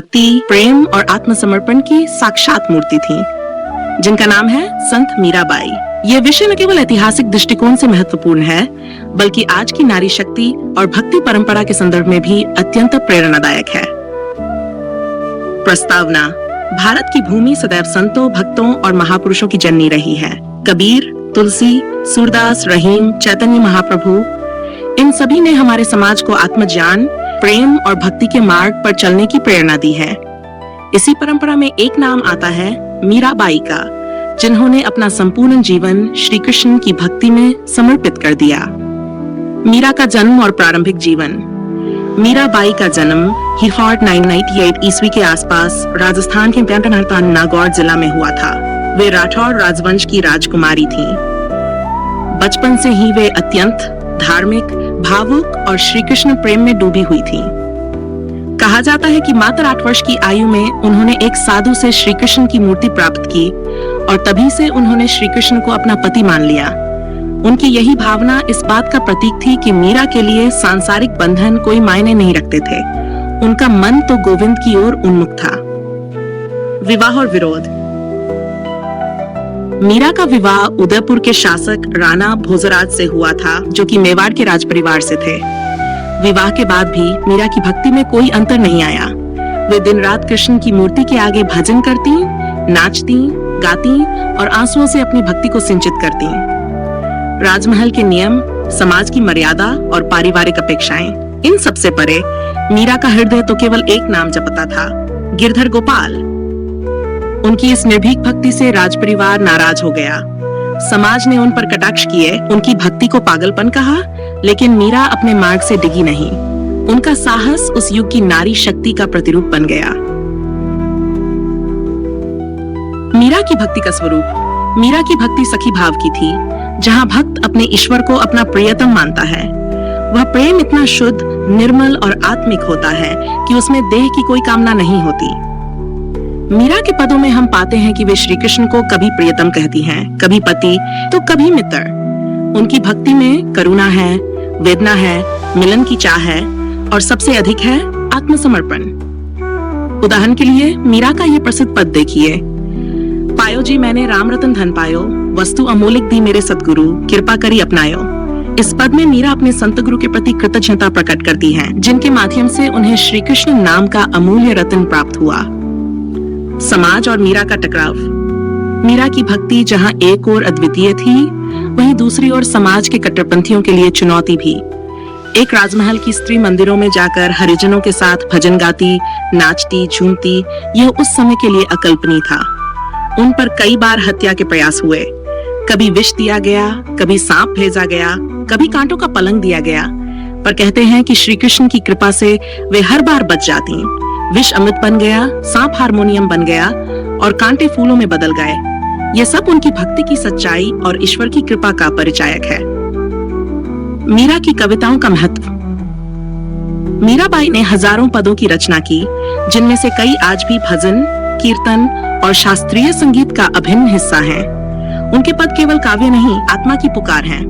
भक्ति, प्रेम और आत्मसमर्पण की साक्षात मूर्ति थी, जिनका नाम है संत मीराबाई। ये विषय न केवल ऐतिहासिक दृष्टिकोण से महत्वपूर्ण है, बल्कि आज की नारी शक्ति और भक्ति परंपरा के संदर्भ में भी अत्यंत प्रेरणादायक है। प्रस्तावना: भारत की भूमि सदैव संतों, भक्तों और महापुरुषों की जननी रही है। कबीर, तुलसी, सूरदास, रहीम, चैतन्य महाप्रभु, इन सभी ने हमारे समाज को आत्मज्ञान, प्रेम और भक्ति के मार्ग पर चलने की प्रेरणा दी है। इसी परंपरा में एक नाम आता है मीराबाई का, जिन्होंने अपना संपूर्ण जीवन श्री कृष्ण की भक्ति में समर्पित कर दिया। मीरा का जन्म और प्रारंभिक जीवन। मीराबाई का जन्म हिहॉट 998 ईस्वी के आसपास राजस्थान के नागौर जिला में हुआ था। वे राठौर राजवंश की राजकुमारी थीं। बचपन से ही वे अत्यंत धार्मिक, भावुक और श्री कृष्ण प्रेम में डूबी हुई थीं। कहा जाता है कि मात्र 8 वर्ष की आयु में उन्होंने एक साधु से श्री कृष्ण की मूर्ति प्राप्त की और तभी से उन्होंने श्री कृष्ण को अपना पति मान लिया। उनकी यही भावना इस बात का प्रतीक थी कि मीरा के लिए सांसारिक बंधन कोई मायने नहीं रखते थे। उनका मन तो गोविंद की ओर उन्मुख था। विवाह और विरोध। मीरा का विवाह उदयपुर के शासक राणा भोजराज से हुआ था, जो कि मेवाड़ के राज परिवार से थे। विवाह के बाद भी मीरा की भक्ति में कोई अंतर नहीं आया। वे दिन रात कृष्ण की मूर्ति के आगे भजन करती, नाचती, गाती और आंसुओं से अपनी भक्ति को सिंचित करती। राजमहल के नियम, समाज की मर्यादा और पारिवारिक अपेक्षाएं, इन सबसे परे मीरा का हृदय तो केवल एक नाम जपता था, गिरधर गोपाल। उनकी इस निर्भीक भक्ति से राजपरिवार नाराज हो गया। समाज ने उन पर कटाक्ष किए, उनकी भक्ति को पागलपन कहा, लेकिन मीरा अपने मार्ग से डिगी नहीं। उनका साहस उस युग की नारी शक्ति का प्रतिरूप बन गया। मीरा की भक्ति का स्वरूप। मीरा की भक्ति सखी भाव की थी, जहां भक्त अपने ईश्वर को अपना प्रियतम मानता है। वह प्रेम इतना शुद्ध, निर्मल और आत्मिक होता है कि उसमें देह की कोई कामना नहीं होती। मीरा के पदों में हम पाते हैं कि वे श्री कृष्ण को कभी प्रियतम कहती हैं, कभी पति तो कभी मित्र। उनकी भक्ति में करुणा है, वेदना है, मिलन की चाह है और सबसे अधिक है आत्मसमर्पण। उदाहरण के लिए मीरा का ये प्रसिद्ध पद देखिए: पायो जी मैंने राम रतन धन पायो, वस्तु अमोलिक दी मेरे सतगुरु, कृपा करी अपनायो। इस पद में मीरा अपने संत गुरु के प्रति कृतज्ञता प्रकट करती हैं, जिनके माध्यम से उन्हें श्री कृष्ण नाम का अमूल्य रत्न प्राप्त हुआ। समाज और मीरा का टकराव। मीरा की भक्ति जहां एक ओर अद्वितीय थी, वहीं दूसरी ओर समाज के कट्टरपंथियों के लिए चुनौती भी। एक राजमहल की स्त्री मंदिरों में जाकर हरिजनों के साथ भजन गाती, नाचती, झूमती, यह उस समय के लिए अकल्पनीय था। उन पर कई बार हत्या के प्रयास हुए। कभी विष दिया गया, कभी सांप भेजा गया, कभी कांटों का पलंग दिया गया, पर कहते हैं कि श्री कृष्ण की कृपा से वे हर बार बच जाती। विष अमृत बन गया, सांप हारमोनियम बन गया और कांटे फूलों में बदल गए। यह सब उनकी भक्ति की सच्चाई और ईश्वर की कृपा का परिचायक है। मीरा की कविताओं का महत्व। मीराबाई ने हजारों पदों की रचना की, जिनमें से कई आज भी भजन, कीर्तन और शास्त्रीय संगीत का अभिन्न हिस्सा हैं। उनके पद केवल काव्य नहीं, आत्मा की पुकार हैं।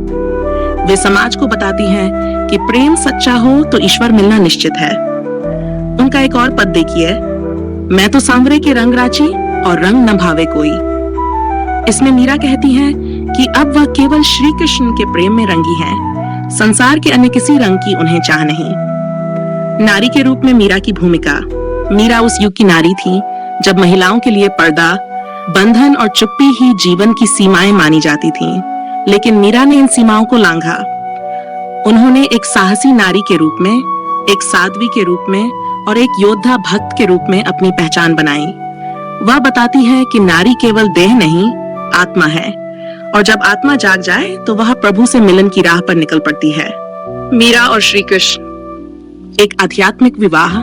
वे समाज को बताती हैं कि प्रेम सच्चा हो तो ईश्वर मिलना निश्चित है। उनका एक और पद देखिए: मैं तो सांवरे के रंग राची और रंग न भावे कोई। इसमें मीरा कहती हैं कि अब वह केवल श्री कृष्ण के प्रेम में रंगी हैं, संसार के अन्य किसी रंग की उन्हें चाह नहीं। नारी के रूप में मीरा की भूमिका। मीरा उस युग की नारी थी जब महिलाओं के लिए पर्दा, बंधन और चुप्पी ही जीवन की सीमाएं मानी जाती थीं, लेकिन मीरा ने इन सीमाओं को लांघा। उन्होंने एक साहसी नारी के रूप में, एक साध्वी के रूप में और एक योद्धा भक्त के रूप में अपनी पहचान बनाई। वह बताती है कि नारी केवल देह नहीं, आत्मा है, और जब आत्मा जाग जाए तो वह प्रभु से मिलन की राह पर निकल पड़ती है। मीरा और श्री कृष्ण। एक आध्यात्मिक विवाह।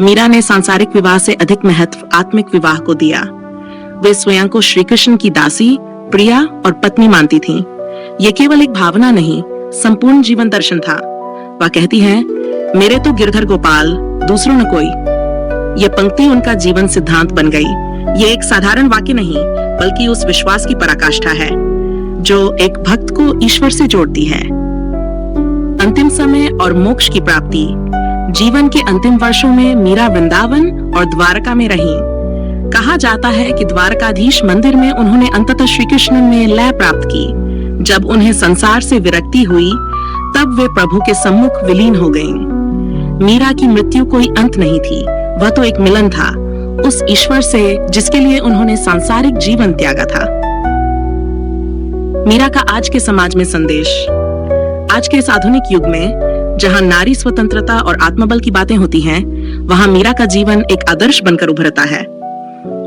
मीरा ने सांसारिक विवाह से अधिक महत्व आत्मिक विवाह को दिया। वे स्वयं को श्री कृष्ण की दासी, प्रिया और पत्नी मानती थीं। ये केवल एक भावना नहीं, संपूर्ण जीवन दर्शन था। वह कहती हैं, मेरे तो गिरधर गोपाल, दूसरों न कोई। यह पंक्ति उनका जीवन सिद्धांत बन गई। ये एक साधारण वाक्य नहीं, बल्कि उस विश्वास की पराकाष्ठा है जो एक भक्त को ईश्वर से जोड़ती है। अंतिम समय और मोक्ष की प्राप्ति। जीवन के अंतिम वर्षों में मीरा वृंदावन और द्वारका में रहीं। कहा जाता है कि द्वारकाधीश मंदिर में उन्होंने अंततः श्री कृष्ण में लय प्राप्त की। जब उन्हें संसार से विरक्ति हुई तब वे प्रभु के सम्मुख विलीन हो गईं। मीरा की मृत्यु कोई अंत नहीं थी, वह तो एक मिलन था उस ईश्वर से जिसके लिए उन्होंने सांसारिक जीवन त्यागा था। मीरा का आज के समाज में संदेश। आज के इस आधुनिक युग में जहां नारी स्वतंत्रता और आत्मबल की बातें होती हैं, वहां मीरा का जीवन एक आदर्श बनकर उभरता है।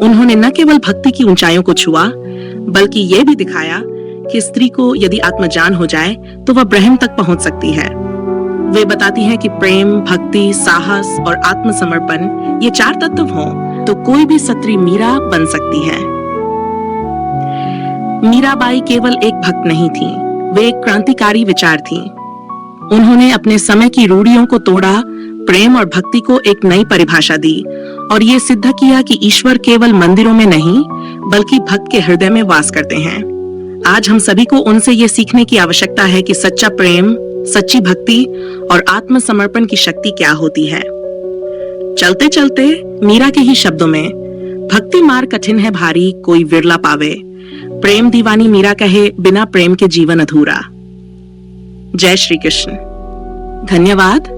उन्होंने न केवल भक्ति की ऊंचाइयों को छुआ, बल्कि यह भी दिखाया कि स्त्री को यदि आत्मज्ञान हो जाए तो वह ब्रह्म तक पहुंच सकती है। वे बताती हैं कि प्रेम, भक्ति, साहस और आत्मसमर्पण ये 4 तत्व हों तो कोई भी स्त्री मीरा बन सकती है। मीराबाई केवल एक भक्त नहीं थी, वे एक क्रांतिकारी विचार थी। उन्होंने अपने समय की रूढ़ियों को तोड़ा, प्रेम और भक्ति को एक नई परिभाषा दी और ये सिद्ध किया कि ईश्वर केवल मंदिरों में नहीं बल्कि भक्त के हृदय में वास करते हैं। आज हम सभी को उनसे ये सीखने की आवश्यकता है कि सच्चा प्रेम, सच्ची भक्ति और आत्मसमर्पण की शक्ति क्या होती है। चलते चलते मीरा के ही शब्दों में, भक्ति मार्ग कठिन है भारी, कोई विरला पावे। प्रेम दीवानी मीरा कहे, बिना प्रेम के जीवन अधूरा। जय श्री कृष्ण। धन्यवाद।